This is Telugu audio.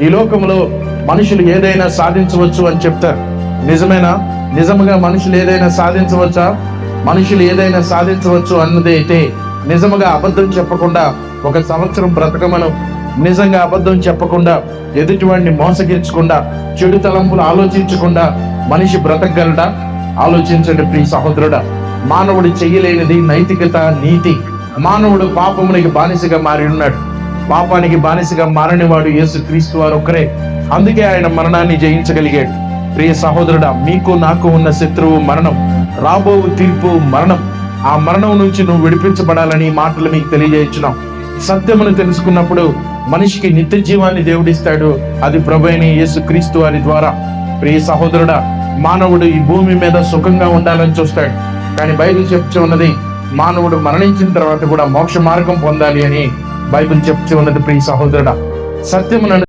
ఈ లోకంలో మనుషులు ఏదైనా సాధించవచ్చు అని చెప్తారు. నిజమేనా? నిజముగా మనుషులు ఏదైనా సాధించవచ్చా? మనుషులు ఏదైనా సాధించవచ్చు అన్నది అయితే నిజముగా అబద్ధం చెప్పకుండా ఒక సంవత్సరం బ్రతకమను. నిజంగా అబద్ధం చెప్పకుండా, ఎదుటివాడిని మోసగించకుండా, చెడు తలంపులు ఆలోచించకుండా మనిషి బ్రతకగలడా? ఆలోచించండి ప్రియ సహోదరుడా. మానవుడు చెయ్యలేనిది నైతికత, నీతి. మానవుడు పాపమునికి బానిసగా మారి ఉన్నాడు. పాపానికి బానిసగా మారని వాడు యేసుక్రీస్తు వారు ఒక్కరే. అందుకే ఆయన మరణాన్ని జయించగలిగాడు. ప్రియ సహోదరుడా, మీకు నాకు ఉన్న శత్రువు మరణం, రాబో తీర్పు మరణం. ఆ మరణం నుంచి నువ్వు విడిపించబడాలని మాటలు మీకు తెలియజేయించున్నాం. సత్యమును తెలుసుకున్నప్పుడు మనిషికి నిత్య జీవాన్ని దేవుడిస్తాడు. అది ప్రభువైన యేసుక్రీస్తు వారి ద్వారా. ప్రియ సహోదరుడా, మానవుడు ఈ భూమి మీద సుఖంగా ఉండాలని చూస్తాడు, కానీ బైబిల్ చెప్తూ ఉన్నది మానవుడు మరణించిన తర్వాత కూడా మోక్ష మార్గం పొందాలి అని బైబిల్ చెప్తూ ఉన్నది. ప్రియ సహోదరుడా, సత్యమును